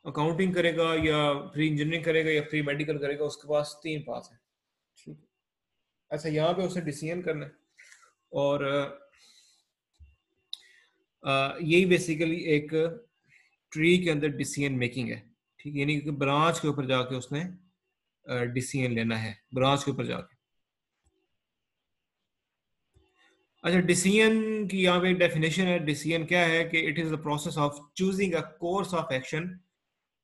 Accounting करेगा या pre engineering करेगा या प्री मेडिकल करेगा, उसके पास 3 पास है। ठीक है। अच्छा, यहाँ पे उसने डिसीजन करना है और यही बेसिकली एक ट्री के अंदर डिसीजन मेकिंग है। ठीक है, यानी कि ब्रांच के ऊपर जाके उसने डिसीजन लेना है, ब्रांच के ऊपर जाके। अच्छा, डिसीजन की यहाँ पे एक डेफिनेशन है। डिसीजन क्या है कि it is the process of choosing a course of action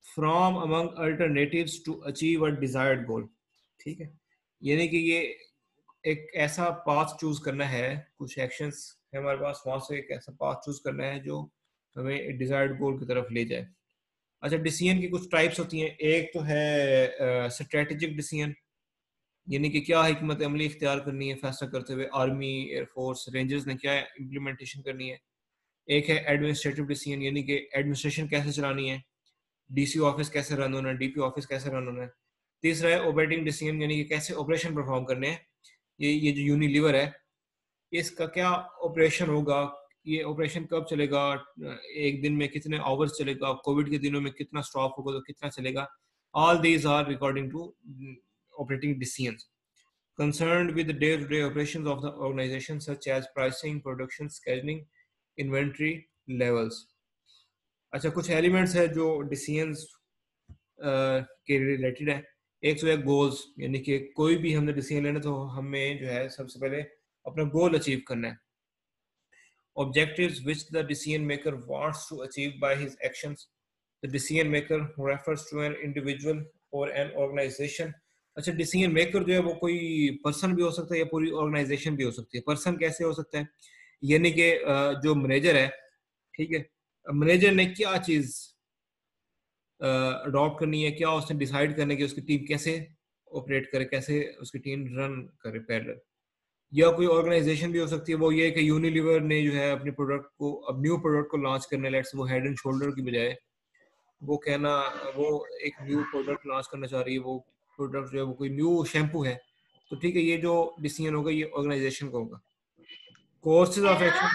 from among alternatives to achieve a desired goal. ठीक है, यानी कि ये एक ऐसा पाथ चूज करना है, कुछ एक्शंस है हमारे पास, वहां से एक ऐसा पाथ चूज करना है जो हमें डिजायर्ड गोल की तरफ ले जाए। अच्छा, डिसीजन की कुछ टाइप्स होती हैं। एक तो है स्ट्रेटेजिक डिसीजन, यानी कि क्या हिकमत अमली इख्तियार करनी है फैसला करते हुए, आर्मी, एयरफोर्स, रेंजर्स ने क्या इम्प्लीमेंटेशन करनी है। एक है एडमिनिस्ट्रेटिव डिसीजन, यानी कि एडमिनिस्ट्रेशन कैसे चलानी है, डीसी ऑफिस कैसे रन होना है, डीपी ऑफिस कैसे रन होना है। तीसरा है ऑपरेटिंग डिसीजन, यानी कि कैसे ऑपरेशन परफॉर्म करने हैं। ये जो यूनिलीवर है, इसका क्या ऑपरेशन होगा, ये ऑपरेशन कब चलेगा, एक दिन में कितने आवर्स चलेगा, कोविड के दिनों में कितना स्टॉप होगा तो कितना चलेगा। All these are according to operating decisions concerned with the day-to-day operations of the organization, such as pricing, production, scheduling, inventory levels. अच्छा, कुछ एलिमेंट्स है जो डिसीजंस के रिलेटेड है। एक तो है गोल्स, यानी कि कोई भी हमने डिसीजन लेना तो हमें जो है सबसे पहले अपना गोल अचीव करना है। Objectives which the decision maker wants to achieve by his actions. The decision maker refers to an individual or an organization. अच्छा, डिसीजन मेकर जो है वो कोई पर्सन भी हो सकता है या पूरी ऑर्गेनाइजेशन भी हो सकती है। पर्सन कैसे हो सकता है, यानी कि जो मैनेजर है, ठीक है, मैनेजर ने क्या चीज अडॉप्ट करनी है, क्या उसने डिसाइड करना है कि उसकी टीम कैसे ऑपरेट करे, कैसे उसकी टीम रन करे पैरेलल। या कोई ऑर्गेनाइजेशन भी हो सकती है, वो ये कि यूनिलीवर ने जो है अपने प्रोडक्ट को, अब न्यू प्रोडक्ट को लॉन्च करने, लेट्स वो हेड एंड शोल्डर की बजाय वो कहना, वो एक न्यू प्रोडक्ट लॉन्च करना चाह रही है, वो प्रोडक्ट जो है वो कोई न्यू शैम्पू है, तो ठीक है, ये जो डिसीजन होगा ये ऑर्गेनाइजेशन का होगा। Courses of action,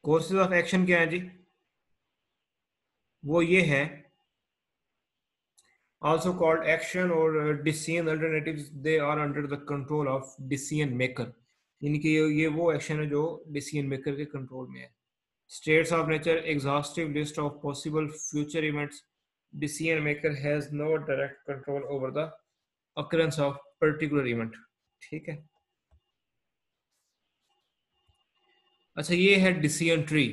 courses of action क्या है जी, वो ये है also called action or decision alternatives, they are under the control of decision maker, यानी कि ये वो एक्शन है जो डिसीजन मेकर के कंट्रोल में है। States of nature, exhaustive list of possible future events. Decision maker has no direct control over the occurrence of particular event. ठीक है। अच्छा, ये है डिसीजन ट्री।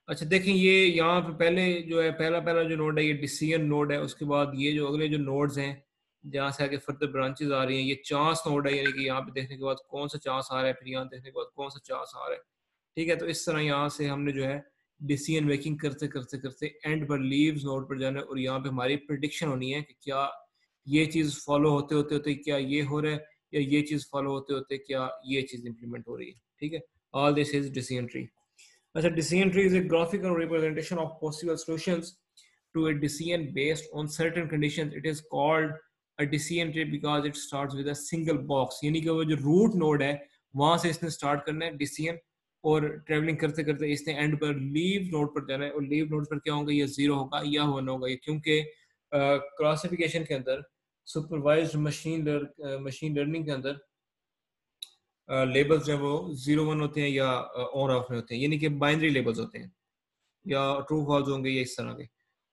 अच्छा देखें, ये यहाँ पे पहले जो है, पहला पहला जो नोड है ये डिसीजन नोड है। उसके बाद ये जो अगले जो नोड्स हैं जहाँ से आगे फर्दर ब्रांचेस आ रही हैं, ये चांस नोड है, यानी कि यहाँ पे देखने के बाद कौन सा चांस आ रहा है, फिर यहाँ देखने के बाद कौन सा चांस आ रहा है। ठीक है, तो इस तरह यहाँ से हमने जो है डिसीजन मेकिंग करते करते करते एंड पर लीव्स नोड पर जाना है, और यहाँ पे हमारी प्रिडिक्शन होनी है कि क्या ये चीज़ फॉलो होते होते होते क्या ये हो रहा है, या ये चीज़ फॉलो होते होते क्या ये चीज़ इंप्लीमेंट हो रही है। ठीक है, all this is decision tree. As a decision tree is a graphical representation of possible solutions to a decision based on certain conditions. It is called a decision tree because it starts with a single box. यानी कि वो जो root node है वहां से इसने start करना है डिसीजन, और ट्रेवलिंग करते करते इसने एंड पर लीव नोड पर जाना है, और लीव नोड पर क्या होगा, ये जीरो होगा या वन होगा। ये क्योंकि क्लासिफिकेशन के अंदर, सुपरवाइज्ड मशीन लर्निंग के अंदर लेबल्स जो है वो 0 1 होते हैं या ऑन ऑफ में होते हैं, यानी कि बाइनरी लेबल्स होते हैं, या ट्रू फॉल्स होंगे या इस तरह के।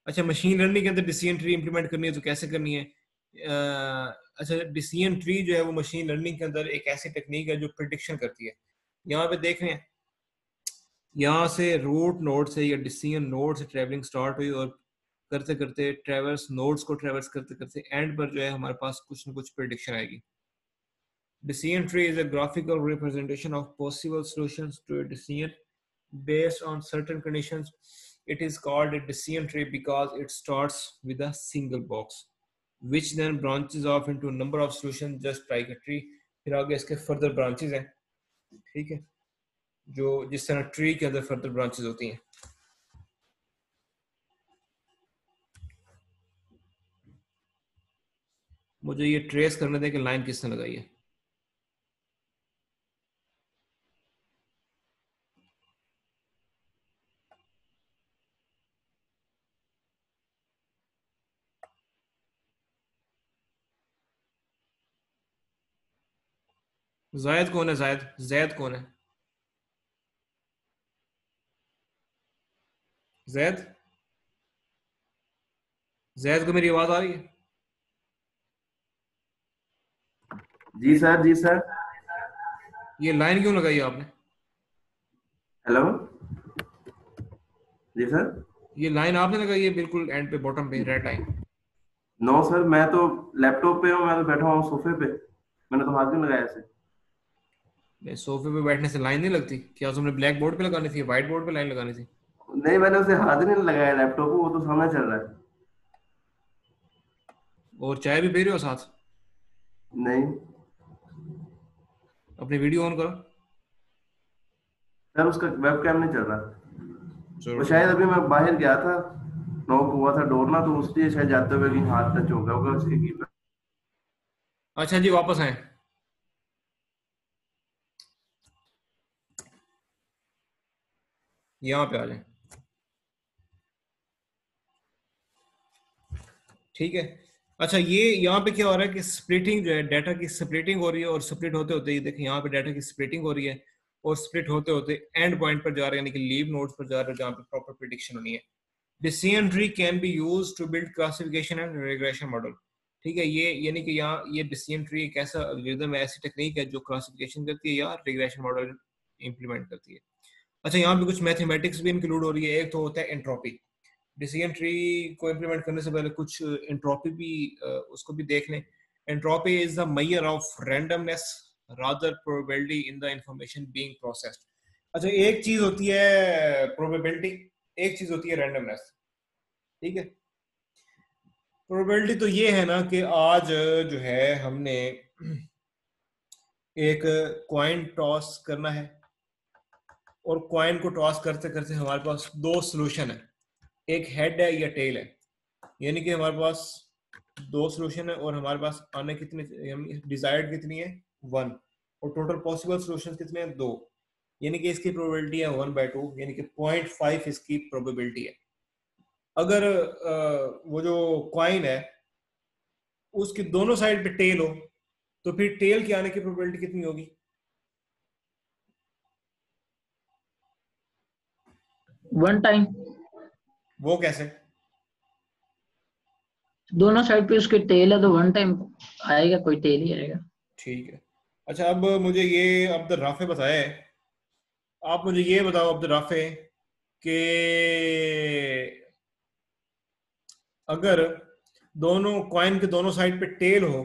अच्छा, मशीन लर्निंग के अंदर डिसीजन ट्री इंप्लीमेंट करनी है तो कैसे करनी है। अच्छा, डिसीजन ट्री जो है वो मशीन लर्निंग के अंदर एक ऐसी टेक्निक है जो प्रिडिक्शन करती है। यहाँ पे देख रहे हैं, यहाँ से रूट नोड से या डिसीजन नोड से ट्रेवलिंग स्टार्ट हुई, और करते करते ट्रेवर्स नोड्स को ट्रेवर्स करते करते एंड पर जो है हमारे पास कुछ ना कुछ प्रिडिक्शन आएगी। Decision tree is a graphical representation of possible solutions to a decision based on certain conditions. It is called a decision tree because it starts with a single box, which then branches off into a number of solutions just like a tree. फिर आगे इसके further branches हैं, ठीक है, जो जिस तरह tree के अंदर further branches होती हैं। मुझे ये ट्रेस करने दें कि लाइन किसने लगाई है। जायद कौन है? जायद जैद कौन है? जैद जैद को मेरी आवाज आ रही है? जी सर, जी सर। ये लाइन क्यों लगाई आपने? हेलो। जी सर। ये लाइन आपने लगाई है बिल्कुल एंड पे, बॉटम पे रेड लाइन। नो सर, मैं तो लैपटॉप पे हूँ, मैं तो बैठा हूँ सोफे पे। मैंने तो हाथ भी लगाया ऐसे। सोफे पे बैठने से लाइन नहीं लगती क्या? तुमने ब्लैक बोर्ड पे लगानी थी, व्हाइट बोर्ड पे लाइन लगानी थी? नहीं, मैंने उसे हाथ नहीं लगाया लैपटॉप पे, वो तो सामने चल रहा है। और चाय भी पी रहे हो साथ? नहीं अपनी वीडियो ऑन करो। सर, उसका वेब कैम नहीं चल रहा। चलो वो ठीक शायद है। अभी मैं बाहर गया था, नॉक हुआ था डोर ना, तो उसलिए शायद जाते हुए कि हाथ टच हो गया होगा उसके कीपर। अच्छा जी, वापस आए। यहाँ पे आ जाए। ठीक है। अच्छा, ये यहाँ पे क्या हो रहा है कि स्प्लिटिंग जो है, डाटा की स्प्लिटिंग हो रही है, और स्प्लिट होते होते ये देखिए यहाँ पे डाटा की स्प्लिटिंग हो रही है, और स्प्लिट होते होते एंड पॉइंट पर जा रहे हैं, यानी कि लीव नोड्स पर जा रहे हैं, जहाँ पे प्रॉपर प्रिडिक्शन होनी है। Decision tree can be use to build classification and regression model. ठीक है, ये यानी कि यहाँ ये डिसीजन ट्री एक ऐसा एल्गोरिथम है, ऐसी टेक्निक है जो क्लासिफिकेशन करती है या रिग्रेशन मॉडल इंप्लीमेंट करती है। अच्छा, यहाँ पे कुछ मैथमेटिक्स भी इंक्लूड हो रही है। एक तो होता है एंट्रोपी। डिसीजन ट्री को इम्प्लीमेंट करने से पहले कुछ एंट्रोपी भी उसको भी देख लें। Entropy is the measure of randomness rather probability in the information being processed. अच्छा, एक चीज होती है प्रोबेबिलिटी, एक चीज होती है रैंडमनेस। ठीक है। प्रोबेबिलिटी तो ये है ना कि आज जो है हमने एक कॉइन टॉस करना है, और कॉइन को टॉस करते करते हमारे पास दो सोल्यूशन है, एक हेड है या टेल है। यानी कि हमारे पास दो सोल्यूशन है, और हमारे पास आने कितने, डिजायर्ड कितनी है, वन, और टोटल पॉसिबल सोल्यूशन कितने हैं, दो। यानी कि इसकी प्रोबेबिलिटी है 1/2, यानी कि 0.5 इसकी प्रोबेबिलिटी है। अगर वो जो कॉइन है उसकी दोनों साइड पे टेल हो, तो फिर टेल के आने की प्रोबेबिलिटी कितनी होगी? One time. वो कैसे? दोनों साइड पे उसके टेल है तो वन टाइम आएगा, कोई टेल ही आएगा। ठीक है। अच्छा, अब मुझे ये अब्दुल राफे बताए, आप मुझे ये बताओ अब्दुल राफे कि अगर दोनों कॉइन के दोनों साइड पे टेल हो,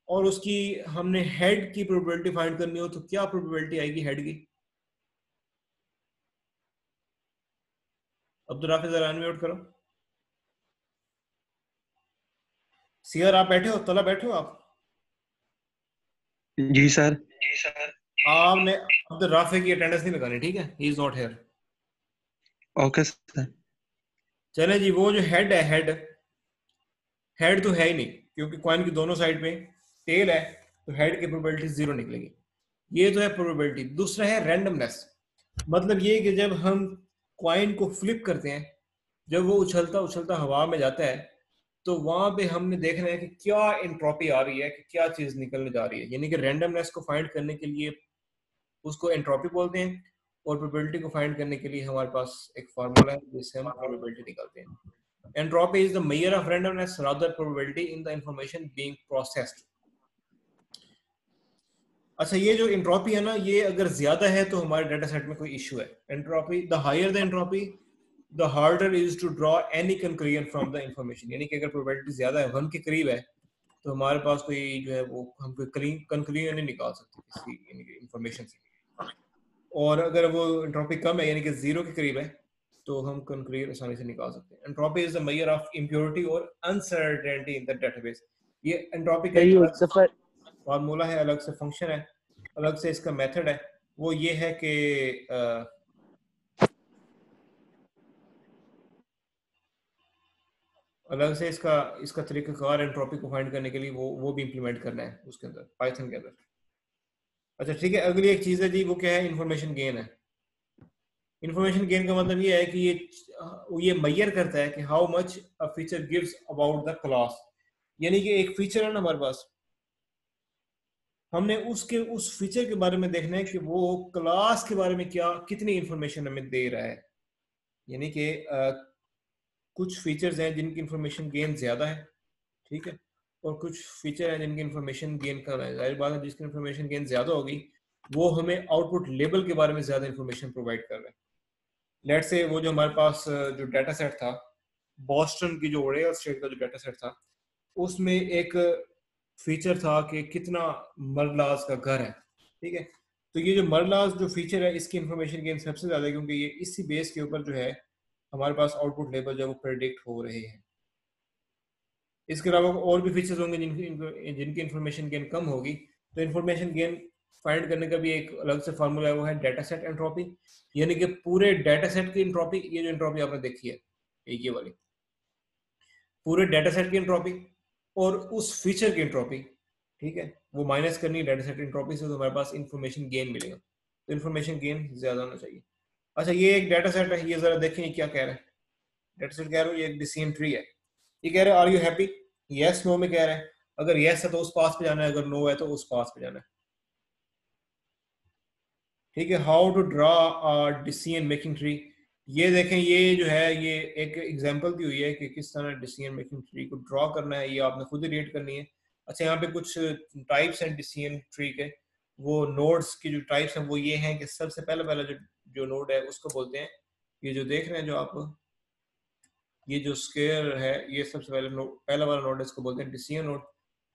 और उसकी हमने हेड की प्रोबेबिलिटी फाइंड करनी हो, तो क्या प्रोबेबिलिटी आएगी हेड की? अब्दुल राफे जरा अनम्यूट करो। सीआर आप बैठे हो, तला बैठे हो आप? जी सर। आपने अब्दुल राफे की अटेंडेंस नहीं लगानी, ठीक है? He is not here. Okay sir. चले जी, वो जो हेड है, हेड हेड तो है ही नहीं, क्योंकि कॉइन की दोनों साइड पे टेल है, तो हेड की प्रोबेबिलिटी जीरो निकलेगी। ये तो है प्रोबेबिलिटी। दूसरा है रैंडमनेस। मतलब ये कि जब हम कॉइन को फ्लिप करते हैं, जब वो उछलता उछलता हवा में जाता है, तो वहां पे हमने देखना है कि क्या एंट्रोपी आ रही है, कि क्या चीज निकलने जा रही है। यानी कि रैंडमनेस को फाइंड करने के लिए उसको एंट्रोपी बोलते हैं, और प्रोबेबिलिटी को फाइंड करने के लिए हमारे पास एक फार्मूला है जिससे हम प्रोबेबिलिटी निकालते हैं। Entropy is the measure of randomness rather probability in the information being processed. अच्छा, ये जो एंट्रोपी है ना, ये अगर ज्यादा है तो हमारे डाटा सेट में कोई इशू है। Entropy, the higher the entropy the harder is to draw any conclusion from the information. यानी कि अगर प्रोबेबिलिटी ज्यादा है, 1 के करीब है, तो हमारे पास कोई जो है वो हम कोई कंक्लूजन नहीं निकाल सकते किसी यानी कि इंफॉर्मेशन से। और अगर वो एंट्रोपी कम है, यानी कि 0 के करीब है, तो हम कंक्लूजन आसानी से निकाल सकते हैं। Entropy is the measure of impurity और अनसर्टेनिटी इन द डेटाबेस। ये एंट्रोपी का सर एक ये एक अलग दफा फार्मूला है, अलग से फंक्शन है, अलग से इसका मेथड है। वो ये है कि अलग से इसका इसका तरीकाकार एंट्रोपी को फाइंड करने के लिए वो भी इंप्लीमेंट करना है उसके अंदर, पाइथन के अंदर। अच्छा ठीक है, अगली एक चीज है जी, वो क्या है? इंफॉर्मेशन गेन है। इंफॉर्मेशन गेन का मतलब ये है कि ये मेजर करता है कि how much a feature gives about the class. यानी कि एक फीचर है ना हमारे पास, हमने उसके उस फीचर के बारे में देखना है कि वो क्लास के बारे में क्या कितनी इंफॉर्मेशन हमें दे रहा है। यानी कि कुछ फीचर्स हैं जिनकी इंफॉर्मेशन गेन ज्यादा है, ठीक है, और कुछ फीचर हैं जिनकी इंफॉर्मेशन गेन कम है। जाहिर बात है जिसकी इंफॉर्मेशन गेन ज्यादा होगी वो हमें आउटपुट लेबल के बारे में ज्यादा इंफॉर्मेशन प्रोवाइड कर रहा है। लेट से वो जो हमारे पास जो डाटा सेट था, बॉस्टन की जो ओरेगन स्टेट का जो डाटा सेट था, उसमें एक फीचर था कि कितना मरलाज का घर है, ठीक है। तो ये जो मरलाज जो फीचर है इसकी इंफॉर्मेशन गेन सबसे ज्यादा है, क्योंकि ये इसी बेस के ऊपर जो है हमारे पास आउटपुट लेवल जो है वो प्रेडिक्ट हो रहे हैं। इसके अलावा और भी फीचर्स होंगे जिनकी इंफॉर्मेशन गेन कम होगी। तो इंफॉर्मेशन गेन फाइंड करने का भी एक अलग से फार्मूला है, वो है डाटा सेट एंट्रोपी, यानी कि पूरे डाटा सेट की एंट्रोपी। ये जो एंट्रोपी आपने देखी है एक ये वाली, पूरे डाटा सेट की एंट्रोपी और उस फीचर की एंट्रोपी, ठीक है, वो माइनस करनी है डाटा सेट एंट्रोपी से, तो हमारे पास इंफॉर्मेशन गेन मिलेगा। तो इंफॉर्मेशन गेन ज्यादा होना चाहिए। अच्छा, ये एक डाटा सेट है, ये जरा देखें क्या कह रहा है। डाटा सेट कह रहा है ये एक डिसीजन ट्री है। ये कह रहा है are you happy, yes no में कह रहा है। अगर यस है तो उस पास पे जाना है, अगर नो है तो उस पास पे जाना है, ठीक है। How to draw a decision making tree, ये देखें, ये जो है ये एक एग्जांपल दी हुई है कि किस तरह डिसीजन मेकिंग ट्री को ड्रॉ करना है, ये आपने खुद ही रीड करनी है। अच्छा, यहाँ पे कुछ टाइप्स हैं डिसीजन ट्री के। वो नोड्स की जो टाइप्स हैं वो ये हैं कि सबसे पहला जो जो नोड है उसको बोलते हैं, ये जो देख रहे हैं जो आप, ये जो स्क्वायर है ये सबसे पहला वाला नोड है, इसको बोलते हैं डिसीजन नोड।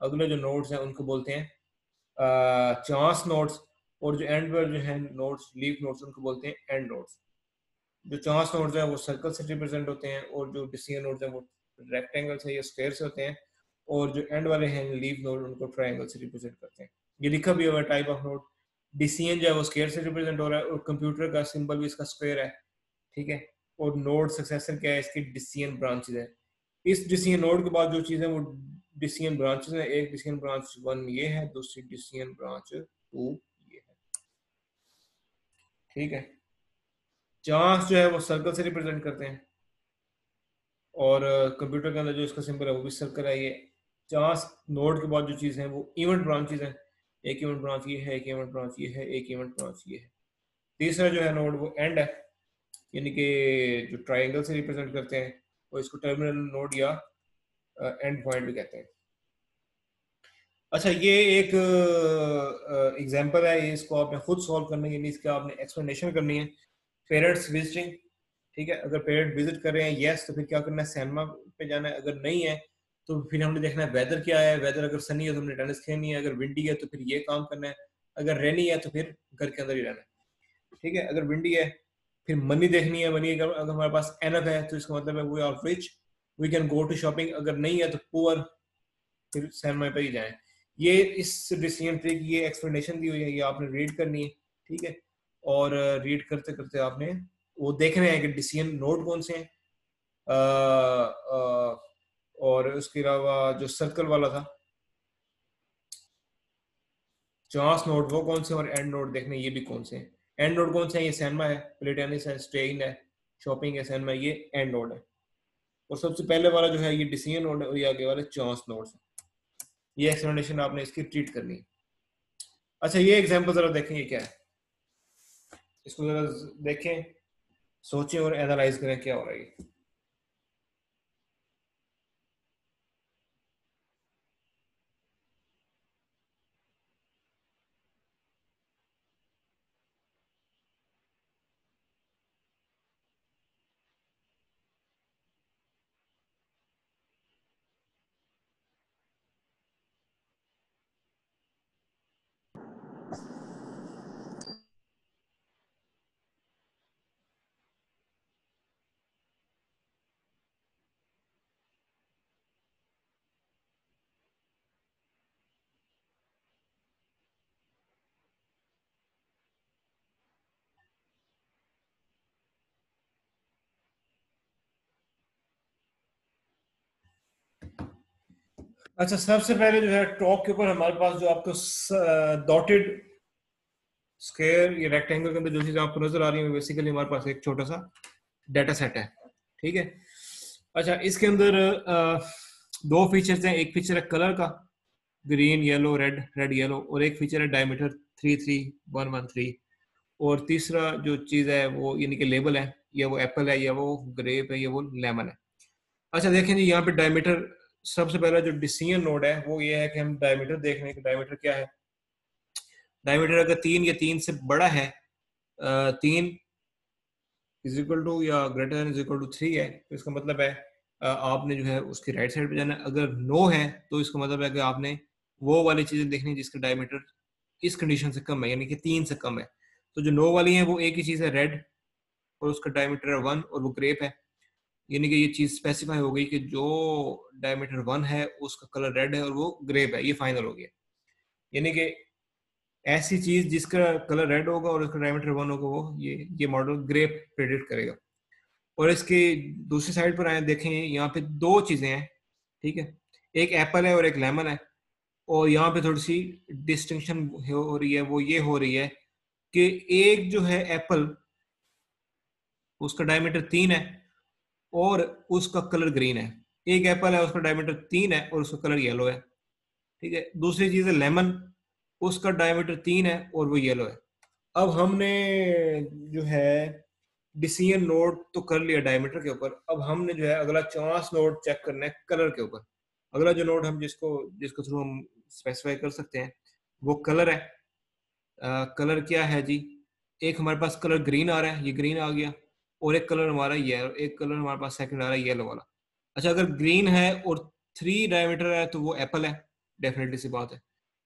अगले जो नोड्स हैं उनको बोलते हैं चांस नोड्स, और जो एंड पर जो है नोड्स, लीफ नोड्स, उनको बोलते हैं एंड नोड्स। जो चांस नोड्स हैं वो सर्कल से रिप्रेजेंट होते हैं, और जो डिसीजन नोड्स हैं वो रेक्टेंगल से या स्क्वायर से होते हैं, और जो एंड वाले हैं लीफ नोड उनको ट्रायंगल से रिप्रेजेंट करते हैं। ये लिखा भी हुआ है टाइप ऑफ नोड। डिसीजन जो है वो स्क्वायर से रिप्रेजेंट हो रहा है, और कंप्यूटर का सिंबल भी इसका स्क्वायर है, ठीक है। और नोड सक्सेसर क्या है, इसकी डिसीजन ब्रांचेस है। इस डिसीजन नोड के बाद जो चीजें वो डिसीजन ब्रांचेस है, एक डिसीजन ब्रांच 1 ये है, दूसरी डिसीजन ब्रांच 2 ये है, ठीक है। चांस जो है वो सर्कल से रिप्रेजेंट करते हैं, और कंप्यूटर के अंदर जो इसका सिंबल है वो भी सर्कल है। ये चांस नोड के बाद जो चीज़ है वो इवेंट ब्रांचेस हैं। एक इवेंट ब्रांच ये है, एक इवेंट ब्रांच ये है, एक इवेंट ब्रांच ये है। तीसरा जो है नोड वो एंड है, यानी कि जो ट्रायंगल से रिप्रेजेंट करते हैं, और इसको टर्मिनल नोड या एंड पॉइंट भी कहते हैं। अच्छा, ये एक एग्जांपल है, इसको आपने खुद सॉल्व करना है, यानी इसका आपने एक्सप्लेनेशन करनी है। पेरेंट्स विजिटिंग, ठीक है, अगर पेरेंट विजिट कर रहे हैं यस तो फिर क्या करना है, सिनेमा पे जाना है। अगर नहीं है तो फिर हमने देखना है वेदर क्या है, वेदर अगर सनी है तो हमने टेनिस खेलनी है, अगर विंडी है तो फिर ये काम करना है, अगर रेनी है तो फिर घर के अंदर ही रहना है, ठीक है। अगर विंडी है फिर मनी देखनी है, मनी अगर हमारे पास एनफ है तो इसका मतलब है we are rich, we can go to shopping. अगर नहीं है तो पुअर, फिर सिनेमा पे ही जाए। ये इस डिसीजन ट्री की ये एक्सप्लेनेशन दी हुई है, ये आपने रीड करनी है, ठीक है। और रीड करते करते आपने वो देखना है कि डिसीजन नोड कौन से हैं, और उसके अलावा जो सर्कल वाला था चांस नोड वो कौन से, और एंड नोड देखने ये भी कौन से हैं। एंड नोड कौन से हैं, ये सिनेमा है, प्ले टेनिस है, स्टेइंग है, शॉपिंग है, सिनेमा, ये एंड नोड है। और सबसे पहले वाला जो है ये डिसीजन नोड है, और ये आगे वाले चांस नोड है। ये एक्सप्लेनेशन आपने इसकी ट्रीट करनी है। अच्छा, ये एग्जांपल जरा देखें, ये क्या है, इसको जरा देखें, सोचें और एनालाइज करें क्या हो रहा है। अच्छा, सबसे पहले जो है टॉप के ऊपर हमारे पास जो आपको डॉटेड स्क्वायर या रेक्टेंगल के अंदर जो चीज़ आपको नजर आ रही है बेसिकली हमारे पास एक छोटा सा डाटा सेट है, ठीक है। अच्छा, इसके अंदर दो फीचर्स हैं, एक फीचर है कलर का, green yellow red, red yellow, और एक फीचर है डायमीटर 33113, और तीसरा जो चीज़ है वो यानी कि लेबल है, या वो एप्पल है, या वो ग्रेप है, या वो लेमन है। अच्छा देखें जी, यहाँ पे डायमीटर, सबसे पहला जो डिसीजन नोड है वो ये है कि हम डायमीटर देख रहे हैं कि डायमीटर क्या है। डायमीटर अगर 3 या 3 से बड़ा है, 3 इज इक्वल टू या greater than is equal to 3 है, तो इसका मतलब है आपने जो है उसकी राइट साइड पे जाना है। अगर नो है तो इसका मतलब है कि आपने वो वाली चीजें देखनी है जिसका डायमीटर इस कंडीशन से कम है, यानी कि 3 से कम है। तो जो नो वाली है वो एक ही चीज है, रेड, और उसका डायमीटर है 1, और वो ग्रेप है। यानी कि ये चीज स्पेसिफाई हो गई कि जो डायमीटर 1 है उसका कलर रेड है और वो ग्रेप है, ये फाइनल हो गया। यानी कि ऐसी चीज जिसका कलर रेड होगा और उसका डायमीटर 1 होगा, वो ये मॉडल ग्रेप प्रेडिक्ट करेगा। और इसके दूसरी साइड पर आए देखें, यहाँ पे दो चीजें हैं, ठीक है, एक एप्पल है और एक लेमन है। और यहाँ पे थोड़ी सी डिस्टिंक्शन हो रही है, वो ये हो रही है कि एक जो है एप्पल, उसका डायमीटर 3 है और उसका कलर ग्रीन है। एक एप्पल है, उसका डायमीटर 3 है और उसका कलर येलो है, ठीक है। दूसरी चीज है लेमन, उसका डायमीटर 3 है और वो येलो है। अब हमने जो है डिसीजन नोड तो कर लिया डायमीटर के ऊपर, अब हमने जो है अगला चांस नोड चेक करना है कलर के ऊपर। अगला जो नोड हम जिसको जिसको थ्रू हम स्पेसिफाई कर सकते हैं वो कलर है। कलर क्या है जी, एक हमारे पास कलर ग्रीन आ रहा है, ये ग्रीन आ गया, और एक कलर हमारा ये, एक कलर हमारे पास सेकंड आ रहा है येलो वाला। अच्छा अगर ग्रीन है और 3 डायमीटर है तो वो एप्पल है, डेफिनेटली सी बात है।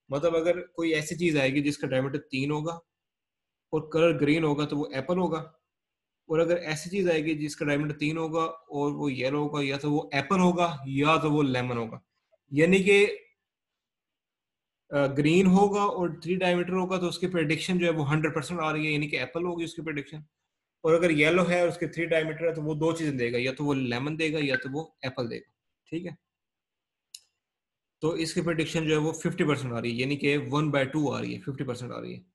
मतलब अगर कोई ऐसी चीज आएगी जिसका डायमीटर 3 होगा और कलर ग्रीन होगा तो वो एप्पल होगा। और अगर ऐसी चीज आएगी जिसका डायमीटर 3 होगा और वो येलो होगा, या तो वो एप्पल होगा या तो वो लेमन होगा। यानी कि ग्रीन होगा और 3 डायमीटर होगा तो उसकी प्रेडिक्शन जो है वो 100% आ रही है, यानी कि एप्पल होगी उसकी प्रेडिक्शन। और अगर येलो है और उसके 3 डायमीटर है तो वो दो चीजें देगा, या तो वो लेमन देगा या तो वो एप्पल देगा, ठीक है। तो इसकी प्रेडिक्शन जो है वो 50% आ रही है, यानी कि 1/2 आ रही है, 50% आ रही है।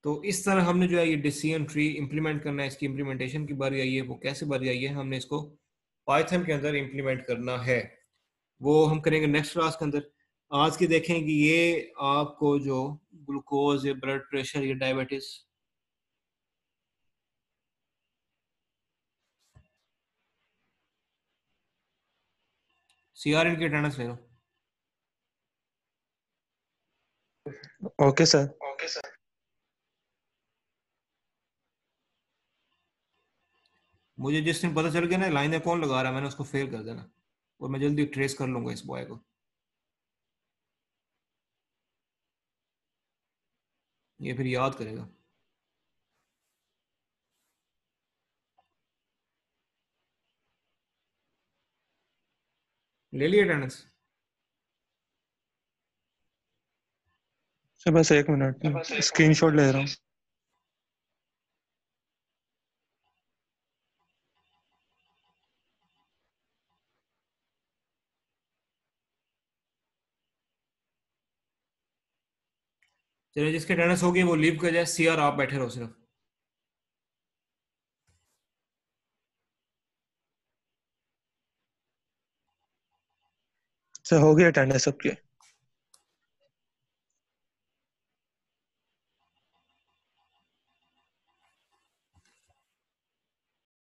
तो इस तरह हमने जो है ये डिसीजन ट्री इंप्लीमेंट करना है। इसकी इंप्लीमेंटेशन की बारी आई है, वो कैसे बारी आई है, हमने इसको पाइथन के अंदर इंप्लीमेंट करना है, वो हम करेंगे नेक्स्ट क्लास के अंदर। आज की देखें कि ये आपको जो ग्लूकोज या ब्लड प्रेशर या डायबिटीज, सीआर इनकी अटेंडेंस ले लो। Okay sir. मुझे जिस दिन पता चल गया ना लाइन में कौन लगा रहा है, मैंने उसको फेल कर देना, और मैं जल्दी ट्रेस कर लूंगा इस बॉय को। ये फिर याद करेगा। ले लिया अटेंडेंस? सर बस 1 मिनट, स्क्रीनशॉट ले रहा हूँ। चलिए जिसके अटेंडेंस हो गई वो लीव कर जाए, सीआर आप बैठे रहो सिर्फ। सर हो गया अटेंडेंस सबके।